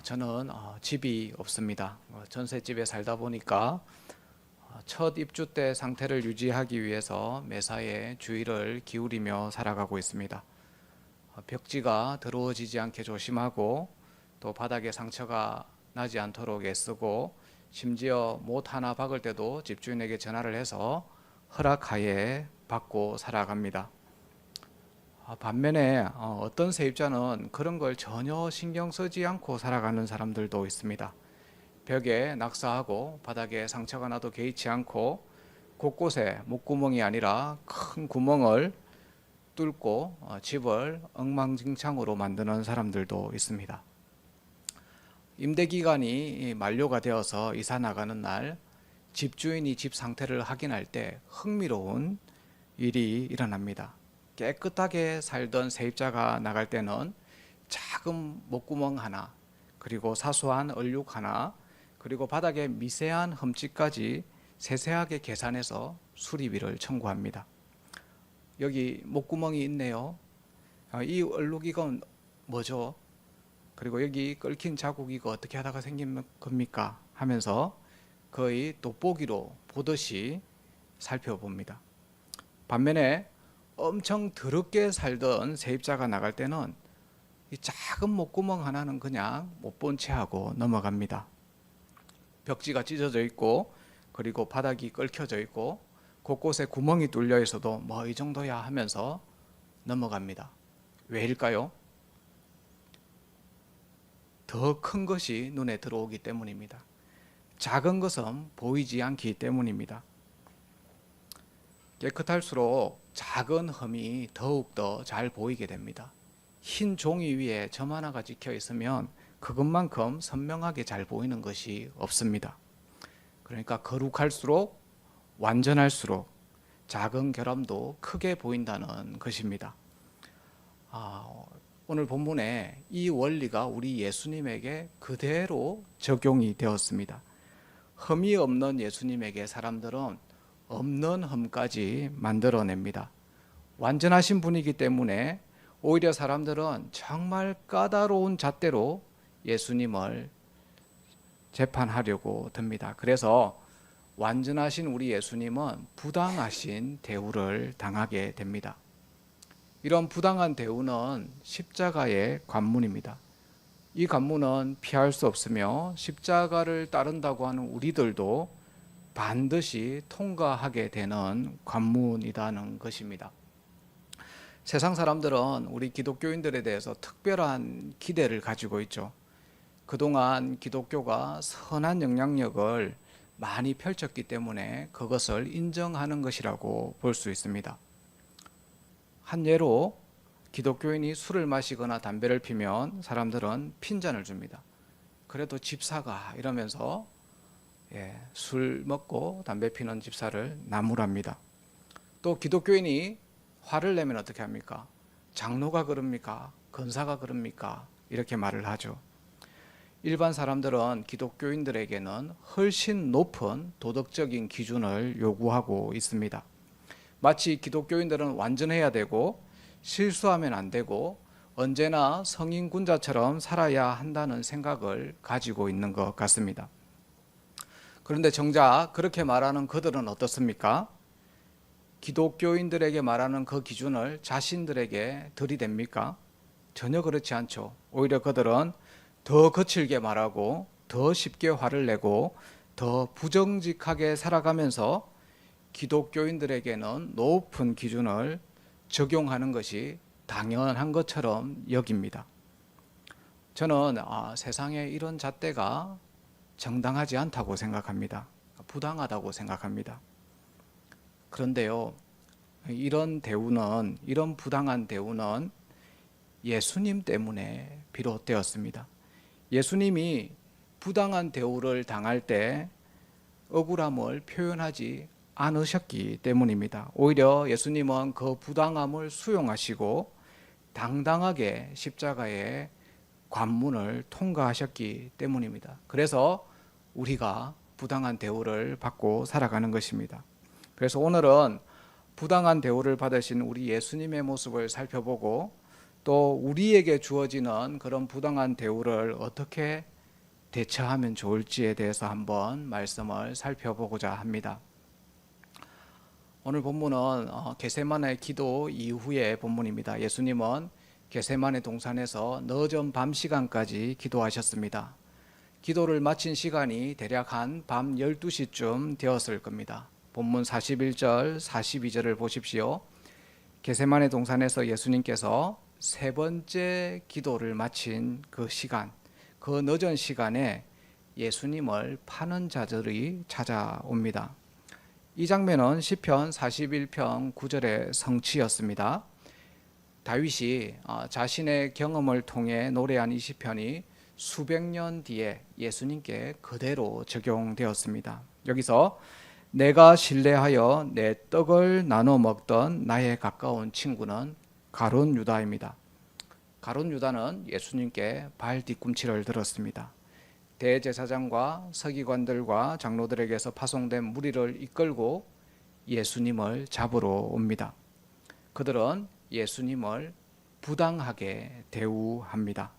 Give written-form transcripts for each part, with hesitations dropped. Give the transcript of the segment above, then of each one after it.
저는 집이 없습니다. 전셋집에 살다 보니까 첫 입주 때 상태를 유지하기 위해서 매사에 주의를 기울이며 살아가고 있습니다. 벽지가 더러워지지 않게 조심하고 또 바닥에 상처가 나지 않도록 애쓰고 심지어 못 하나 박을 때도 집주인에게 전화를 해서 허락하에 받고 살아갑니다. 반면에 어떤 세입자는 그런 걸 전혀 신경 쓰지 않고 살아가는 사람들도 있습니다. 벽에 낙서하고 바닥에 상처가 나도 개의치 않고 곳곳에 목구멍이 아니라 큰 구멍을 뚫고 집을 엉망진창으로 만드는 사람들도 있습니다. 임대 기간이 만료가 되어서 이사 나가는 날 집주인이 집 상태를 확인할 때 흥미로운 일이 일어납니다. 깨끗하게 살던 세입자가 나갈 때는 작은 목구멍 하나, 그리고 사소한 얼룩 하나, 그리고 바닥에 미세한 흠집까지 세세하게 계산해서 수리비를 청구합니다. 여기 목구멍이 있네요. 이 얼룩 이건 뭐죠? 그리고 여기 끓긴 자국 이거 어떻게 하다가 생긴 겁니까? 하면서 거의 돋보기로 보듯이 살펴봅니다. 반면에 엄청 더럽게 살던 세입자가 나갈 때는 이 작은 목구멍 하나는 그냥 못 본 채 하고 넘어갑니다. 벽지가 찢어져 있고 그리고 바닥이 끓여져 있고 곳곳에 구멍이 뚫려 있어도 뭐 이 정도야 하면서 넘어갑니다. 왜일까요? 더 큰 것이 눈에 들어오기 때문입니다. 작은 것은 보이지 않기 때문입니다. 깨끗할수록 작은 흠이 더욱더 잘 보이게 됩니다. 흰 종이 위에 점 하나가 찍혀 있으면 그것만큼 선명하게 잘 보이는 것이 없습니다. 그러니까 거룩할수록 완전할수록 작은 결함도 크게 보인다는 것입니다. 오늘 본문에 이 원리가 우리 예수님에게 그대로 적용이 되었습니다. 흠이 없는 예수님에게 사람들은 없는 흠까지 만들어냅니다. 완전하신 분이기 때문에 오히려 사람들은 정말 까다로운 잣대로 예수님을 재판하려고 듭니다. 그래서 완전하신 우리 예수님은 부당하신 대우를 당하게 됩니다. 이런 부당한 대우는 십자가의 관문입니다. 이 관문은 피할 수 없으며 십자가를 따른다고 하는 우리들도 반드시 통과하게 되는 관문이라는 것입니다. 세상 사람들은 우리 기독교인들에 대해서 특별한 기대를 가지고 있죠. 그동안 기독교가 선한 영향력을 많이 펼쳤기 때문에 그것을 인정하는 것이라고 볼 수 있습니다. 한 예로 기독교인이 술을 마시거나 담배를 피면 사람들은 핀잔을 줍니다. 그래도 집사가 이러면서 술 먹고 담배 피는 집사를 나무랍니다. 또 기독교인이 화를 내면 어떻게 합니까? 장로가 그럽니까? 권사가 그럽니까? 이렇게 말을 하죠. 일반 사람들은 기독교인들에게는 훨씬 높은 도덕적인 기준을 요구하고 있습니다. 마치 기독교인들은 완전해야 되고 실수하면 안 되고 언제나 성인군자처럼 살아야 한다는 생각을 가지고 있는 것 같습니다. 그런데 정작 그렇게 말하는 그들은 어떻습니까? 기독교인들에게 말하는 그 기준을 자신들에게 들이댑니까? 전혀 그렇지 않죠. 오히려 그들은 더 거칠게 말하고 더 쉽게 화를 내고 더 부정직하게 살아가면서 기독교인들에게는 높은 기준을 적용하는 것이 당연한 것처럼 여깁니다. 저는 세상에 이런 잣대가 정당하지 않다고 생각합니다. 부당하다고 생각합니다. 그런데요, 이런 대우는, 이런 부당한 대우는 예수님 때문에 비롯되었습니다. 예수님이 부당한 대우를 당할 때 억울함을 표현하지 않으셨기 때문입니다. 오히려 예수님은 그 부당함을 수용하시고 당당하게 십자가의 관문을 통과하셨기 때문입니다. 그래서 우리가 부당한 대우를 받고 살아가는 것입니다. 그래서 오늘은 부당한 대우를 받으신 우리 예수님의 모습을 살펴보고 또 우리에게 주어지는 그런 부당한 대우를 어떻게 대처하면 좋을지에 대해서 한번 말씀을 살펴보고자 합니다. 오늘 본문은 겟세마네 기도 이후의 본문입니다. 예수님은 겟세마네 동산에서 늦은 밤 시간까지 기도하셨습니다. 기도를 마친 시간이 대략 한 밤 12시쯤 되었을 겁니다. 본문 41절, 42절을 보십시오. 겟세마네 동산에서 예수님께서 세 번째 기도를 마친 그 시간, 그 늦은 시간에 예수님을 파는 자들이 찾아옵니다. 이 장면은 시편 41편 9절의 성취였습니다. 다윗이 자신의 경험을 통해 노래한 이 시편이 수백 년 뒤에 예수님께 그대로 적용되었습니다. 여기서 내가 신뢰하여 내 떡을 나눠 먹던 나의 가까운 친구는 가룟 유다입니다. 가룟 유다는 예수님께 발 뒤꿈치를 들었습니다. 대제사장과 서기관들과 장로들에게서 파송된 무리를 이끌고 예수님을 잡으러 옵니다. 그들은 예수님을 부당하게 대우합니다.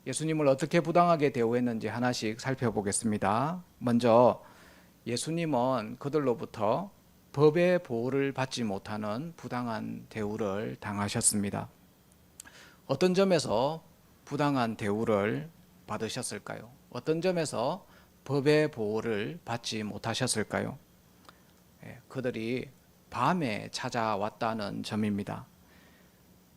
예수님을 어떻게 부당하게 대우했는지 하나씩 살펴보겠습니다. 먼저 예수님은 그들로부터 법의 보호를 받지 못하는 부당한 대우를 당하셨습니다. 어떤 점에서 부당한 대우를 받으셨을까요? 어떤 점에서 법의 보호를 받지 못하셨을까요? 그들이 밤에 찾아왔다는 점입니다.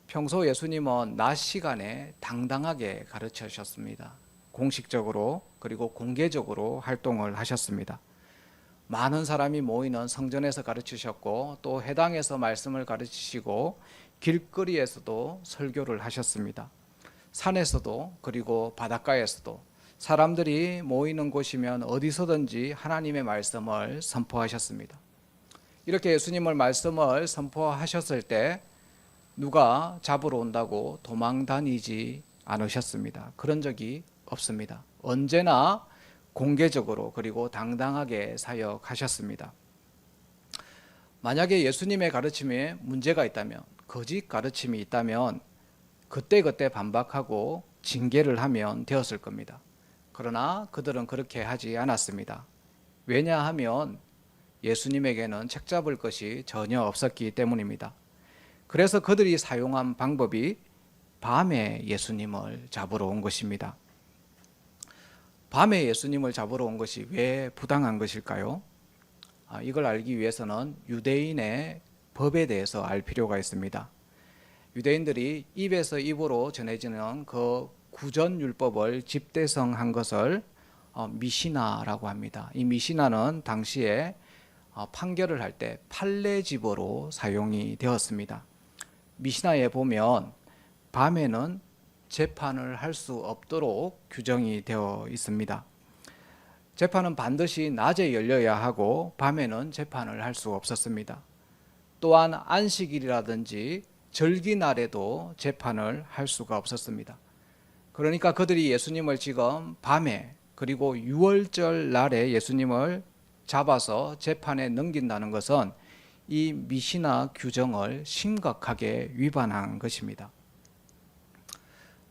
평소 예수님은 낮 시간에 당당하게 가르치셨습니다. 공식적으로 그리고 공개적으로 활동을 하셨습니다. 많은 사람이 모이는 성전에서 가르치셨고 또 회당에서 말씀을 가르치시고 길거리에서도 설교를 하셨습니다. 산에서도 그리고 바닷가에서도 사람들이 모이는 곳이면 어디서든지 하나님의 말씀을 선포하셨습니다. 이렇게 예수님을 말씀을 선포하셨을 때 누가 잡으러 온다고 도망 다니지 않으셨습니다. 그런 적이 없습니다. 언제나 공개적으로 그리고 당당하게 사역하셨습니다. 만약에 예수님의 가르침에 문제가 있다면, 거짓 가르침이 있다면 그때그때 반박하고 징계를 하면 되었을 겁니다. 그러나 그들은 그렇게 하지 않았습니다. 왜냐하면 예수님에게는 책잡을 것이 전혀 없었기 때문입니다. 그래서 그들이 사용한 방법이 밤에 예수님을 잡으러 온 것입니다. 밤에 예수님을 잡으러 온 것이 왜 부당한 것일까요? 이걸 알기 위해서는 유대인의 법에 대해서 알 필요가 있습니다. 유대인들이 입에서 입으로 전해지는 그 구전율법을 집대성한 것을 미시나라고 합니다. 이 미시나는 당시에 판결을 할 때 판례집어로 사용이 되었습니다. 미시나에 보면 밤에는 재판을 할 수 없도록 규정이 되어 있습니다. 재판은 반드시 낮에 열려야 하고 밤에는 재판을 할 수 없었습니다. 또한 안식일이라든지 절기날에도 재판을 할 수가 없었습니다. 그러니까 그들이 예수님을 지금 밤에 그리고 유월절 날에 예수님을 잡아서 재판에 넘긴다는 것은 이 미시나 규정을 심각하게 위반한 것입니다.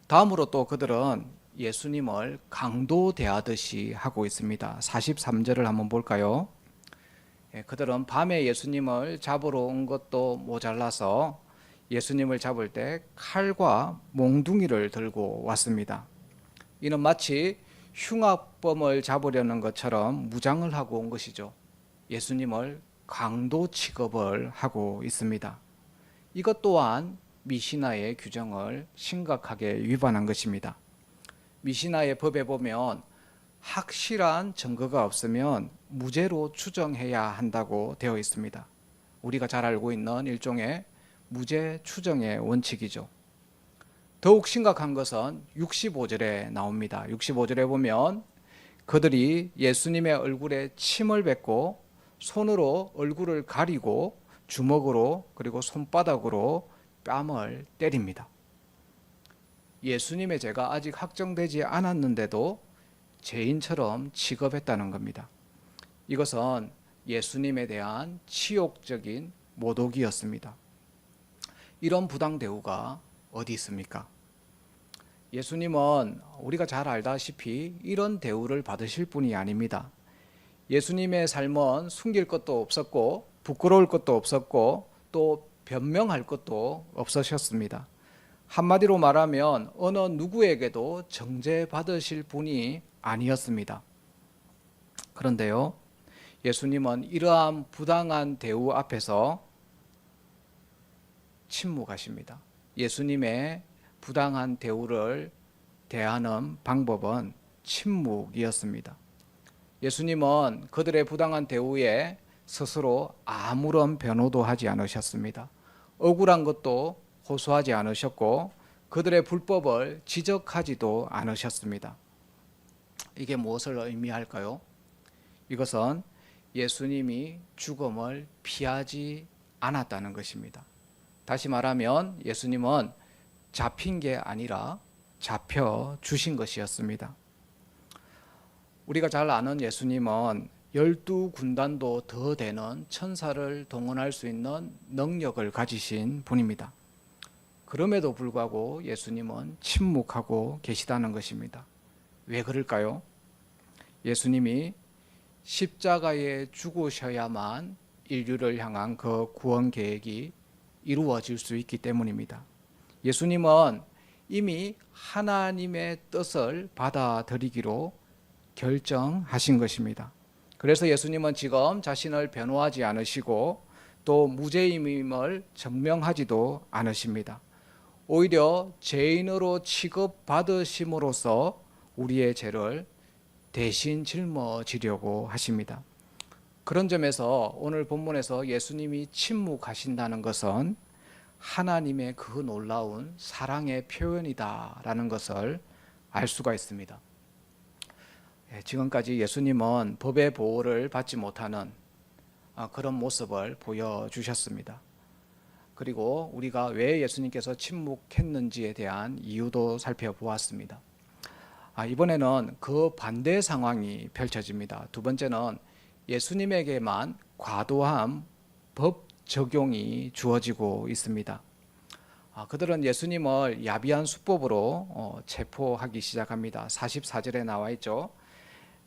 다음으로 또 그들은 예수님을 강도대하듯이 하고 있습니다. 43절을 한번 볼까요? 그들은 밤에 예수님을 잡으러 온 것도 모자라서 예수님을 잡을 때 칼과 몽둥이를 들고 왔습니다. 이는 마치 흉악범을 잡으려는 것처럼 무장을 하고 온 것이죠. 예수님을 강도 취급을 하고 있습니다. 이것 또한 미시나의 규정을 심각하게 위반한 것입니다. 미시나의 법에 보면 확실한 증거가 없으면 무죄로 추정해야 한다고 되어 있습니다. 우리가 잘 알고 있는 일종의 무죄 추정의 원칙이죠. 더욱 심각한 것은 65절에 나옵니다. 65절에 보면 그들이 예수님의 얼굴에 침을 뱉고 손으로 얼굴을 가리고 주먹으로 그리고 손바닥으로 뺨을 때립니다. 예수님의 죄가 아직 확정되지 않았는데도 죄인처럼 취급했다는 겁니다. 이것은 예수님에 대한 치욕적인 모독이었습니다. 이런 부당 대우가 어디 있습니까? 예수님은 우리가 잘 알다시피 이런 대우를 받으실 분이 아닙니다. 예수님의 삶은 숨길 것도 없었고 부끄러울 것도 없었고 또 변명할 것도 없으셨습니다. 한마디로 말하면 어느 누구에게도 정죄받으실 분이 아니었습니다. 그런데요, 예수님은 이러한 부당한 대우 앞에서 침묵하십니다. 예수님의 부당한 대우를 대하는 방법은 침묵이었습니다. 예수님은 그들의 부당한 대우에 스스로 아무런 변호도 하지 않으셨습니다. 억울한 것도 호소하지 않으셨고 그들의 불법을 지적하지도 않으셨습니다. 이게 무엇을 의미할까요? 이것은 예수님이 죽음을 피하지 않았다는 것입니다. 다시 말하면 예수님은 잡힌 게 아니라 잡혀 주신 것이었습니다. 우리가 잘 아는 예수님은 12군단도 더 되는 천사를 동원할 수 있는 능력을 가지신 분입니다. 그럼에도 불구하고 예수님은 침묵하고 계시다는 것입니다. 왜 그럴까요? 예수님이 십자가에 죽으셔야만 인류를 향한 그 구원 계획이 이루어질 수 있기 때문입니다. 예수님은 이미 하나님의 뜻을 받아들이기로 결정하신 것입니다. 그래서 예수님은 지금 자신을 변호하지 않으시고 또 무죄임을 증명하지도 않으십니다. 오히려 죄인으로 취급받으심으로써 우리의 죄를 대신 짊어지려고 하십니다. 그런 점에서 오늘 본문에서 예수님이 침묵하신다는 것은 하나님의 그 놀라운 사랑의 표현이다라는 것을 알 수가 있습니다. 지금까지 예수님은 법의 보호를 받지 못하는 그런 모습을 보여주셨습니다. 그리고 우리가 왜 예수님께서 침묵했는지에 대한 이유도 살펴보았습니다. 이번에는 그 반대 상황이 펼쳐집니다. 두 번째는 예수님에게만 과도한 법 적용이 주어지고 있습니다. 그들은 예수님을 야비한 수법으로 체포하기 시작합니다. 44절에 나와 있죠.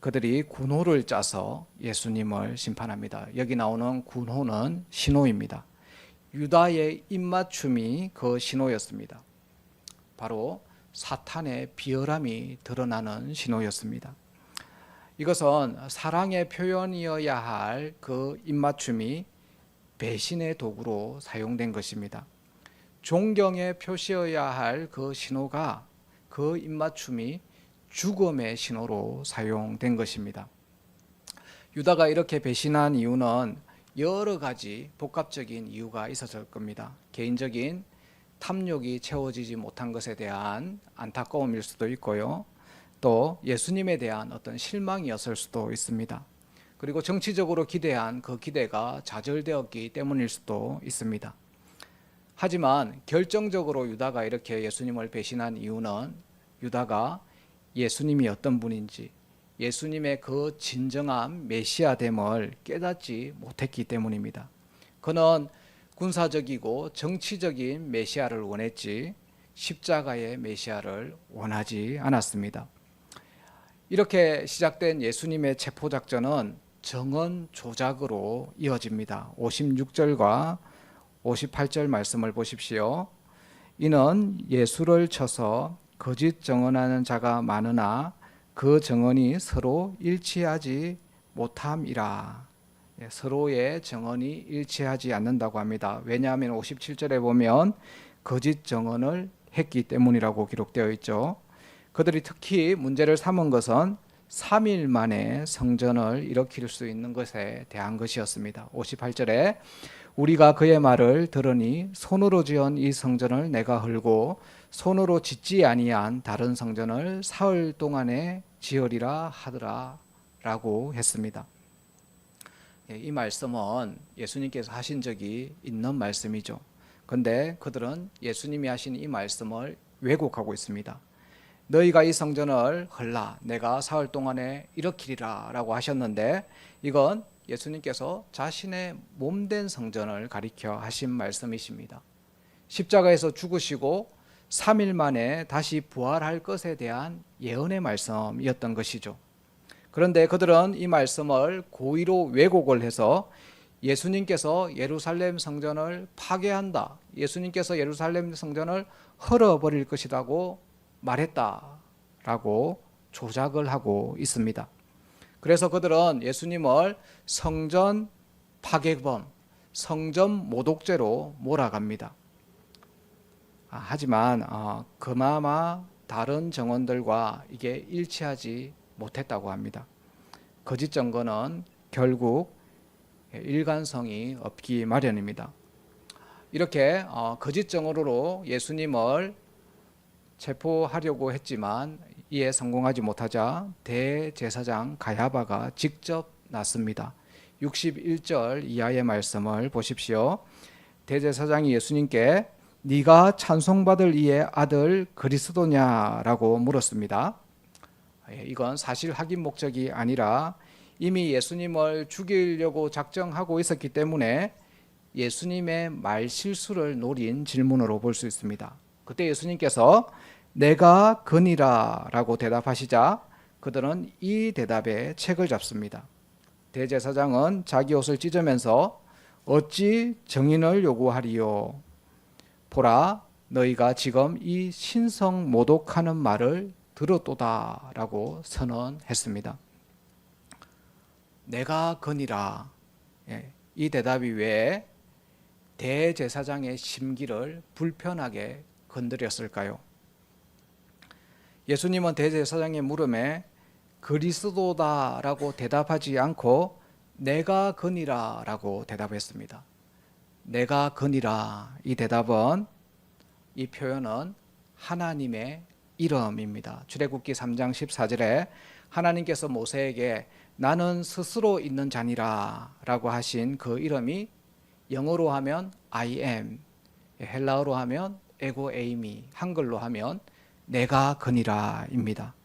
그들이 군호를 짜서 예수님을 심판합니다. 여기 나오는 군호는 신호입니다. 유다의 입맞춤이 그 신호였습니다. 바로 사탄의 비열함이 드러나는 신호였습니다. 이것은 사랑의 표현이어야 할 그 입맞춤이 배신의 도구로 사용된 것입니다. 존경의 표시여야 할 그 신호가 그 입맞춤이 죽음의 신호로 사용된 것입니다. 유다가 이렇게 배신한 이유는 여러 가지 복합적인 이유가 있었을 겁니다. 개인적인 탐욕이 채워지지 못한 것에 대한 안타까움일 수도 있고요. 또 예수님에 대한 어떤 실망이었을 수도 있습니다. 그리고 정치적으로 기대한 그 기대가 좌절되었기 때문일 수도 있습니다. 하지만 결정적으로 유다가 이렇게 예수님을 배신한 이유는 유다가 예수님이 어떤 분인지 예수님의 그 진정한 메시아됨을 깨닫지 못했기 때문입니다. 그는 군사적이고 정치적인 메시아를 원했지 십자가의 메시아를 원하지 않았습니다. 이렇게 시작된 예수님의 체포작전은 정언 조작으로 이어집니다. 56절과 58절 말씀을 보십시오. 이는 예수를 쳐서 거짓 정언하는 자가 많으나 그 정언이 서로 일치하지 못함이라. 서로의 정언이 일치하지 않는다고 합니다. 왜냐하면 57절에 보면 거짓 정언을 했기 때문이라고 기록되어 있죠. 그들이 특히 문제를 삼은 것은 3일 만에 성전을 일으킬 수 있는 것에 대한 것이었습니다. 58절에 우리가 그의 말을 들으니 손으로 지은 이 성전을 내가 헐고 손으로 짓지 아니한 다른 성전을 사흘 동안에 지으리라 하더라 라고 했습니다. 이 말씀은 예수님께서 하신 적이 있는 말씀이죠. 그런데 그들은 예수님이 하신 이 말씀을 왜곡하고 있습니다. 너희가 이 성전을 헐라 내가 사흘 동안에 일으키리라 라고 하셨는데 이건 예수님께서 자신의 몸된 성전을 가리켜 하신 말씀이십니다. 십자가에서 죽으시고 3일 만에 다시 부활할 것에 대한 예언의 말씀이었던 것이죠. 그런데 그들은 이 말씀을 고의로 왜곡을 해서 예수님께서 예루살렘 성전을 파괴한다, 예수님께서 예루살렘 성전을 헐어버릴 것이라고 말했다라고 조작을 하고 있습니다. 그래서 그들은 예수님을 성전 파괴범, 성전 모독죄로 몰아갑니다. 하지만 그나마 다른 정언들과 이게 일치하지 못했다고 합니다. 거짓 증거는 결국 일관성이 없기 마련입니다. 이렇게 거짓 증언으로 예수님을 체포하려고 했지만 이에 성공하지 못하자 대제사장 가야바가 직접 나섭니다. 61절 이하의 말씀을 보십시오. 대제사장이 예수님께 네가 찬송받을 이의 아들 그리스도냐라고 물었습니다. 이건 사실 확인 목적이 아니라 이미 예수님을 죽이려고 작정하고 있었기 때문에 예수님의 말실수를 노린 질문으로 볼 수 있습니다. 그때 예수님께서 내가 그니라 라고 대답하시자 그들은 이 대답에 책을 잡습니다. 대제사장은 자기 옷을 찢으면서 어찌 증인을 요구하리요? 보라, 너희가 지금 이 신성 모독하는 말을 들었도다 라고 선언했습니다. 내가 거니라, 이 대답이 왜 대제사장의 심기를 불편하게 건드렸을까요? 예수님은 대제사장의 물음에 그리스도다라고 대답하지 않고 내가 거니라라고 대답했습니다. 내가 거니라, 이 대답은, 이 표현은 하나님의 이름입니다. 출애굽기 3장 14절에 하나님께서 모세에게 나는 스스로 있는 자니라 라고 하신 그 이름이 영어로 하면 I am, 헬라어로 하면 에고 에이미, 한글로 하면 내가 그니라입니다.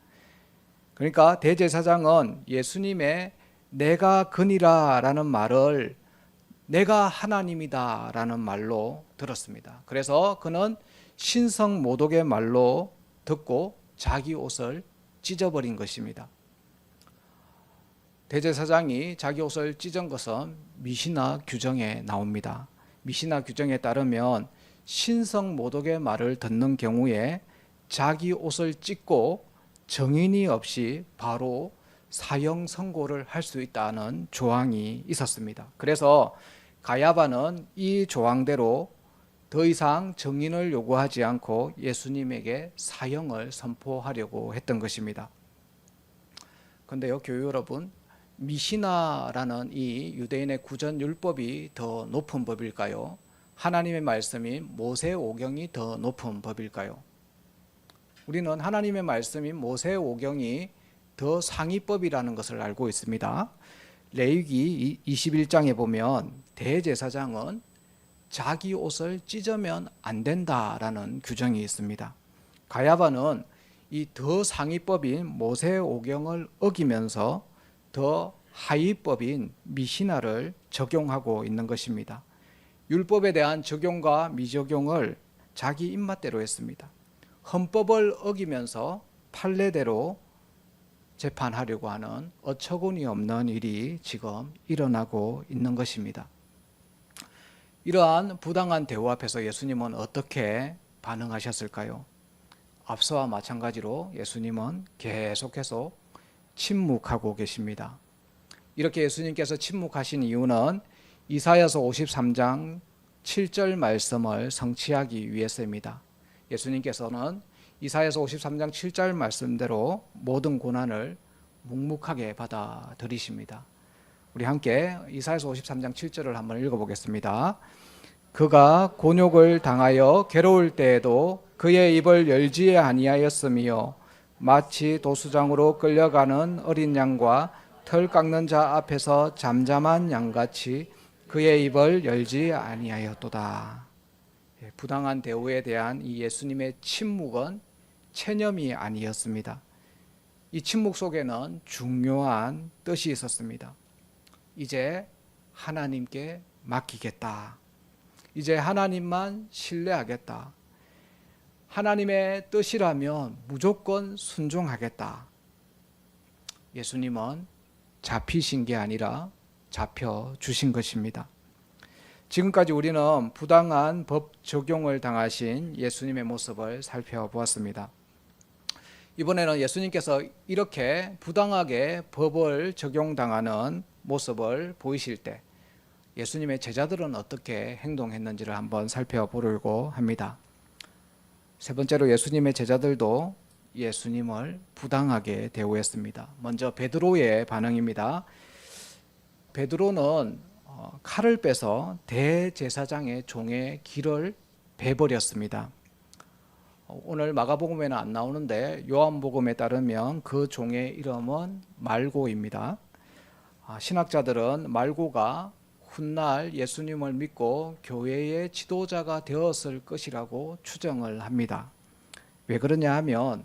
그러니까 대제사장은 예수님의 내가 그니라라는 말을 내가 하나님이다 라는 말로 들었습니다. 그래서 그는 신성 모독의 말로 듣고 자기 옷을 찢어버린 것입니다. 대제사장이 자기 옷을 찢은 것은 미시나 규정에 나옵니다. 미시나 규정에 따르면 신성 모독의 말을 듣는 경우에 자기 옷을 찢고 정인이 없이 바로 사형 선고를 할 수 있다는 조항이 있었습니다. 그래서 가야바는 이 조항대로 더 이상 정인을 요구하지 않고 예수님에게 사형을 선포하려고 했던 것입니다. 그런데요, 교회 여러분, 미시나라는 이 유대인의 구전 율법이 더 높은 법일까요? 하나님의 말씀인 모세오경이 더 높은 법일까요? 우리는 하나님의 말씀인 모세오경이 더 상위법이라는 것을 알고 있습니다. 레위기 21장에 보면 대제사장은 자기 옷을 찢으면 안 된다라는 규정이 있습니다. 가야바는 이 더 상위법인 모세오경을 어기면서 더 하위법인 미시나를 적용하고 있는 것입니다. 율법에 대한 적용과 미적용을 자기 입맛대로 했습니다. 헌법을 어기면서 판례대로 재판하려고 하는 어처구니 없는 일이 지금 일어나고 있는 것입니다. 이러한 부당한 대우 앞에서 예수님은 어떻게 반응하셨을까요? 앞서와 마찬가지로 예수님은 계속해서 침묵하고 계십니다. 이렇게 예수님께서 침묵하신 이유는 이사야서 53장 7절 말씀을 성취하기 위해서입니다. 예수님께서는 이사야서 53장 7절 말씀대로 모든 고난을 묵묵하게 받아들이십니다. 우리 함께 이사야서 53장 7절을 한번 읽어보겠습니다. 그가 곤욕을 당하여 괴로울 때에도 그의 입을 열지 아니하였으며 마치 도수장으로 끌려가는 어린 양과 털 깎는 자 앞에서 잠잠한 양같이 그의 입을 열지 아니하였도다. 부당한 대우에 대한 이 예수님의 침묵은 체념이 아니었습니다. 이 침묵 속에는 중요한 뜻이 있었습니다. 이제 하나님께 맡기겠다. 이제 하나님만 신뢰하겠다. 하나님의 뜻이라면 무조건 순종하겠다. 예수님은 잡히신 게 아니라 잡혀주신 것입니다. 지금까지 우리는 부당한 법 적용을 당하신 예수님의 모습을 살펴보았습니다. 이번에는 예수님께서 이렇게 부당하게 법을 적용당하는 모습을 보이실 때 예수님의 제자들은 어떻게 행동했는지를 한번 살펴보려고 합니다. 세 번째로 예수님의 제자들도 예수님을 부당하게 대우했습니다. 먼저 베드로의 반응입니다. 베드로는 칼을 빼서 대제사장의 종의 길을 베버렸습니다. 오늘 마가복음에는 안 나오는데 요한복음에 따르면 그 종의 이름은 말고입니다. 신학자들은 말고가 훗날 예수님을 믿고 교회의 지도자가 되었을 것이라고 추정을 합니다. 왜 그러냐 하면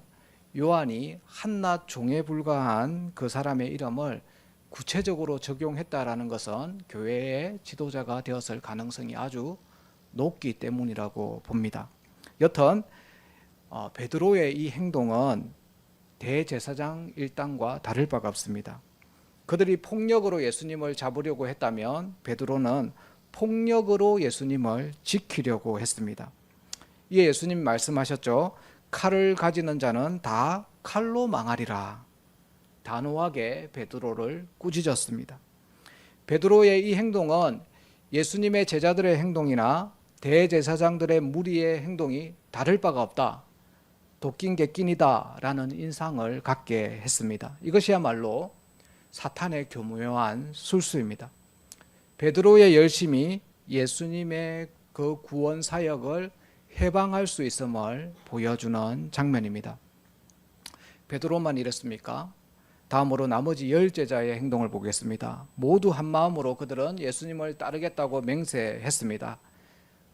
요한이 한낱 종에 불과한 그 사람의 이름을 구체적으로 적용했다라는 것은 교회의 지도자가 되었을 가능성이 아주 높기 때문이라고 봅니다. 여튼 베드로의 이 행동은 대제사장 일당과 다를 바가 없습니다. 그들이 폭력으로 예수님을 잡으려고 했다면 베드로는 폭력으로 예수님을 지키려고 했습니다. 이에 예수님 말씀하셨죠. 칼을 가지는 자는 다 칼로 망하리라. 단호하게 베드로를 꾸짖었습니다. 베드로의 이 행동은 예수님의 제자들의 행동이나 대제사장들의 무리의 행동이 다를 바가 없다. 도낀 객낀이다 라는 인상을 갖게 했습니다. 이것이야말로 사탄의 교묘한 술수입니다. 베드로의 열심이 예수님의 그 구원 사역을 해방할 수 있음을 보여주는 장면입니다. 베드로만 이랬습니까? 다음으로 나머지 10제자의 행동을 보겠습니다. 모두 한 마음으로 그들은 예수님을 따르겠다고 맹세했습니다.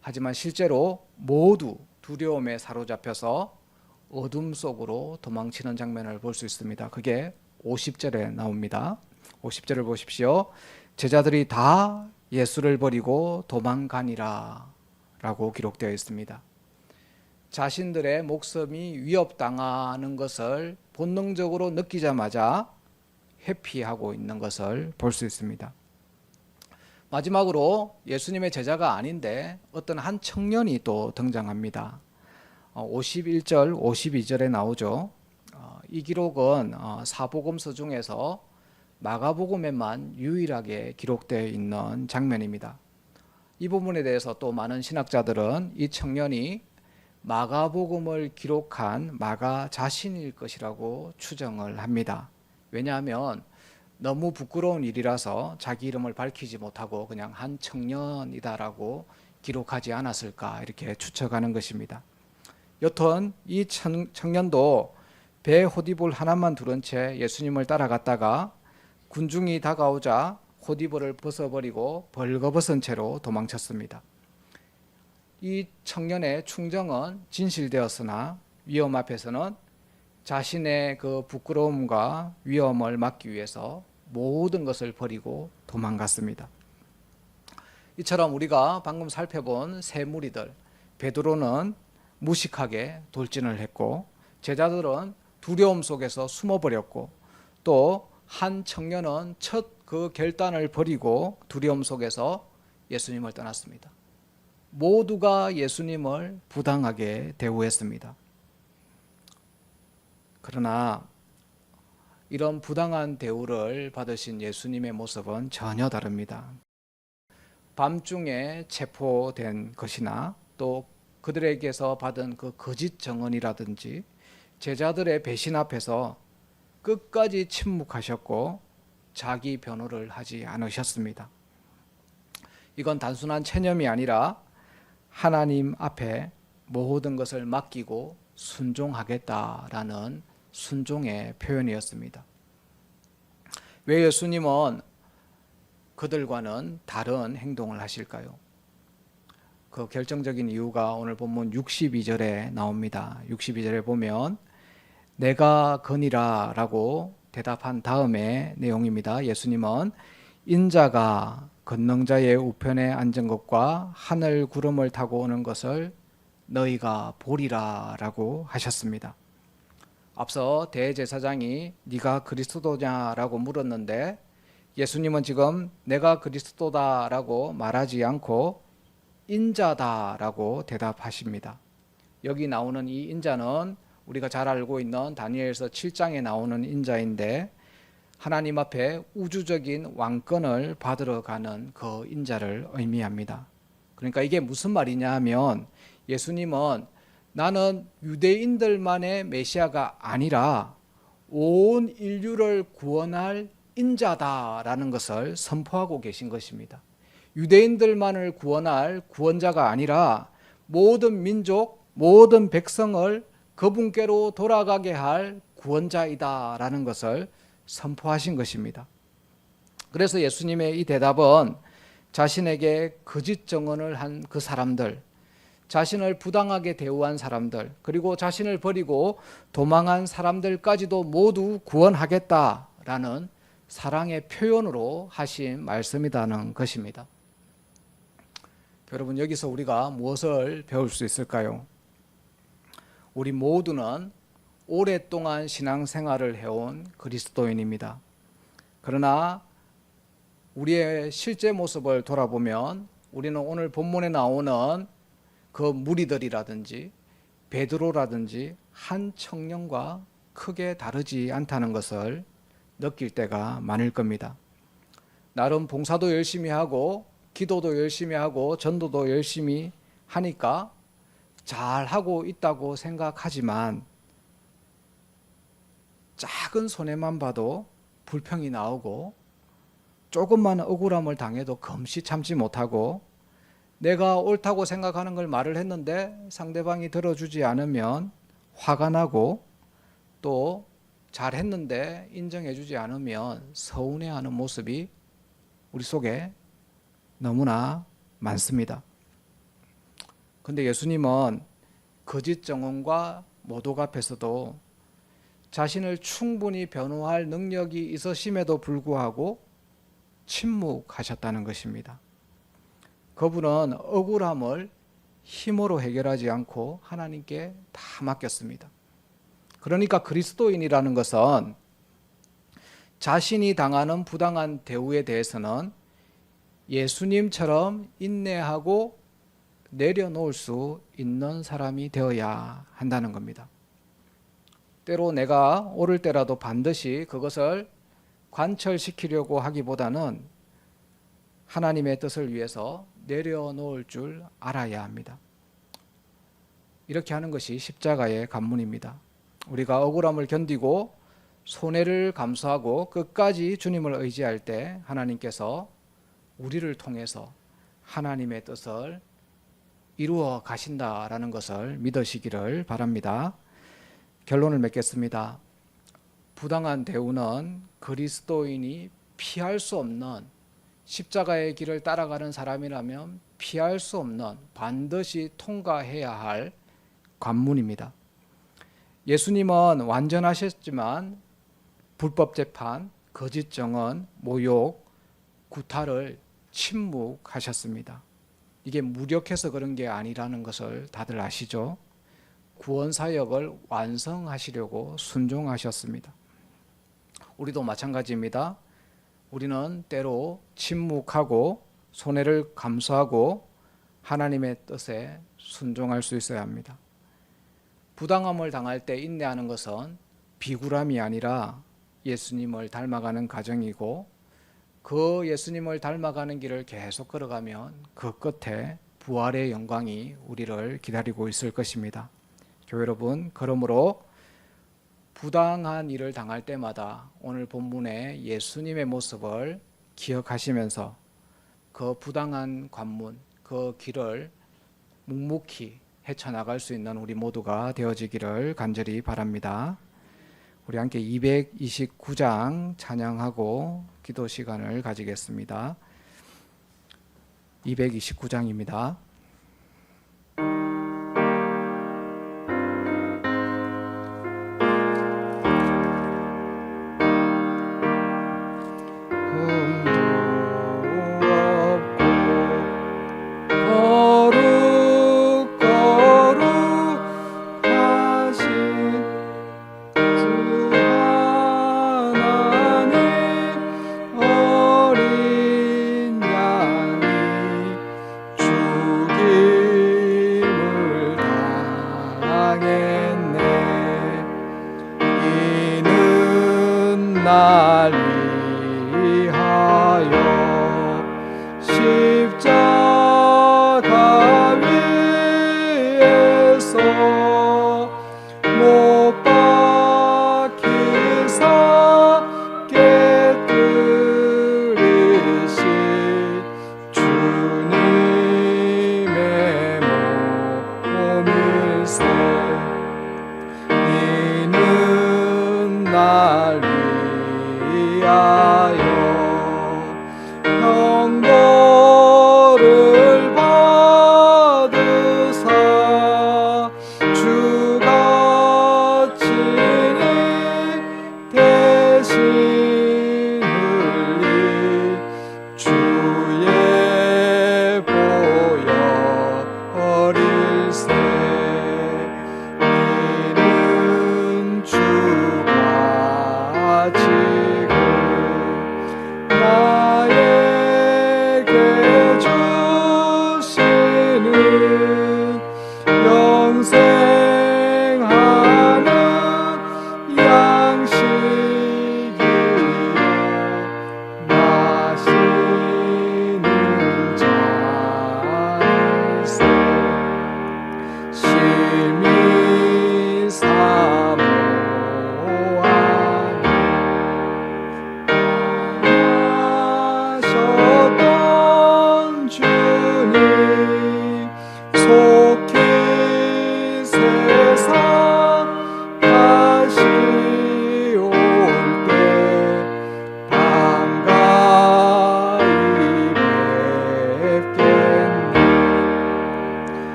하지만 실제로 모두 두려움에 사로잡혀서 어둠 속으로 도망치는 장면을 볼 수 있습니다. 그게 50절에 나옵니다. 50절을 보십시오. 제자들이 다 예수를 버리고 도망가니라 라고 기록되어 있습니다. 자신들의 목숨이 위협당하는 것을 본능적으로 느끼자마자 회피하고 있는 것을 볼 수 있습니다. 마지막으로 예수님의 제자가 아닌데 어떤 한 청년이 또 등장합니다. 51절, 52절에 나오죠. 이 기록은 사복음서 중에서 마가복음에만 유일하게 기록되어 있는 장면입니다. 이 부분에 대해서 또 많은 신학자들은 이 청년이 마가복음을 기록한 마가 자신일 것이라고 추정을 합니다. 왜냐하면 너무 부끄러운 일이라서 자기 이름을 밝히지 못하고 그냥 한 청년이다라고 기록하지 않았을까 이렇게 추측하는 것입니다. 여튼 이 청년도 배 호디볼 하나만 두른 채 예수님을 따라갔다가 군중이 다가오자 호디볼을 벗어버리고 벌거벗은 채로 도망쳤습니다. 이 청년의 충정은 진실되었으나 위험 앞에서는 자신의 그 부끄러움과 위험을 막기 위해서 모든 것을 버리고 도망갔습니다. 이처럼 우리가 방금 살펴본 세 무리들, 베드로는 무식하게 돌진을 했고 제자들은 두려움 속에서 숨어버렸고 또 한 청년은 첫 그 결단을 버리고 두려움 속에서 예수님을 떠났습니다. 모두가 예수님을 부당하게 대우했습니다. 그러나 이런 부당한 대우를 받으신 예수님의 모습은 전혀 다릅니다. 밤중에 체포된 것이나 또 그들에게서 받은 그 거짓 증언이라든지 제자들의 배신 앞에서 끝까지 침묵하셨고 자기 변호를 하지 않으셨습니다. 이건 단순한 체념이 아니라 하나님 앞에 모든 것을 맡기고 순종하겠다라는 순종의 표현이었습니다. 왜 예수님은 그들과는 다른 행동을 하실까요? 그 결정적인 이유가 오늘 본문 62절에 나옵니다. 62절에 보면 내가 거니라 라고 대답한 다음의 내용입니다. 예수님은 인자가 권능자의 우편에 앉은 것과 하늘 구름을 타고 오는 것을 너희가 보리라 라고 하셨습니다. 앞서 대제사장이 네가 그리스도냐라고 물었는데 예수님은 지금 내가 그리스도다라고 말하지 않고 인자다라고 대답하십니다. 여기 나오는 이 인자는 우리가 잘 알고 있는 다니엘서 7장에 나오는 인자인데 하나님 앞에 우주적인 왕권을 받으러 가는 그 인자를 의미합니다. 그러니까 이게 무슨 말이냐 하면 예수님은 나는 유대인들만의 메시아가 아니라 온 인류를 구원할 인자다라는 것을 선포하고 계신 것입니다. 유대인들만을 구원할 구원자가 아니라 모든 민족, 모든 백성을 그분께로 돌아가게 할 구원자이다라는 것을 선포하신 것입니다. 그래서 예수님의 이 대답은 자신에게 거짓 증언을 한 그 사람들, 자신을 부당하게 대우한 사람들, 그리고 자신을 버리고 도망한 사람들까지도 모두 구원하겠다라는 사랑의 표현으로 하신 말씀이라는 것입니다. 여러분, 여기서 우리가 무엇을 배울 수 있을까요? 우리 모두는 오랫동안 신앙생활을 해온 그리스도인입니다. 그러나 우리의 실제 모습을 돌아보면 우리는 오늘 본문에 나오는 그 무리들이라든지 베드로라든지 한 청년과 크게 다르지 않다는 것을 느낄 때가 많을 겁니다. 나름 봉사도 열심히 하고 기도도 열심히 하고 전도도 열심히 하니까 잘하고 있다고 생각하지만 작은 손해만 봐도 불평이 나오고 조금만 억울함을 당해도 금시 참지 못하고 내가 옳다고 생각하는 걸 말을 했는데 상대방이 들어주지 않으면 화가 나고 또 잘했는데 인정해주지 않으면 서운해하는 모습이 우리 속에 너무나 많습니다. 근데 예수님은 거짓 증언과 모독 앞에서도 자신을 충분히 변호할 능력이 있으심에도 불구하고 침묵하셨다는 것입니다. 그분은 억울함을 힘으로 해결하지 않고 하나님께 다 맡겼습니다. 그러니까 그리스도인이라는 것은 자신이 당하는 부당한 대우에 대해서는 예수님처럼 인내하고 내려놓을 수 있는 사람이 되어야 한다는 겁니다. 때로 내가 옳을 때라도 반드시 그것을 관철시키려고 하기보다는 하나님의 뜻을 위해서 내려놓을 줄 알아야 합니다. 이렇게 하는 것이 십자가의 관문입니다. 우리가 억울함을 견디고 손해를 감수하고 끝까지 주님을 의지할 때 하나님께서 우리를 통해서 하나님의 뜻을 이루어 가신다라는 것을 믿으시기를 바랍니다. 결론을 맺겠습니다. 부당한 대우는 그리스도인이 피할 수 없는, 십자가의 길을 따라가는 사람이라면 피할 수 없는, 반드시 통과해야 할 관문입니다. 예수님은 완전하셨지만 불법 재판, 거짓 증언, 모욕, 구타를 침묵하셨습니다. 이게 무력해서 그런 게 아니라는 것을 다들 아시죠? 구원 사역을 완성하시려고 순종하셨습니다. 우리도 마찬가지입니다. 우리는 때로 침묵하고 손해를 감수하고 하나님의 뜻에 순종할 수 있어야 합니다. 부당함을 당할 때 인내하는 것은 비굴함이 아니라 예수님을 닮아가는 과정이고, 그 예수님을 닮아가는 길을 계속 걸어가면 그 끝에 부활의 영광이 우리를 기다리고 있을 것입니다. 교회 여러분, 그러므로 부당한 일을 당할 때마다 오늘 본문의 예수님의 모습을 기억하시면서 그 부당한 관문, 그 길을 묵묵히 헤쳐나갈 수 있는 우리 모두가 되어지기를 간절히 바랍니다. 우리 함께 229장 찬양하고 기도 시간을 가지겠습니다. 229장입니다. 거룩 날 위하여 십자가 위에서 못 박히사 깨뜨리신 주님의 몸일세. 이는 날 위하여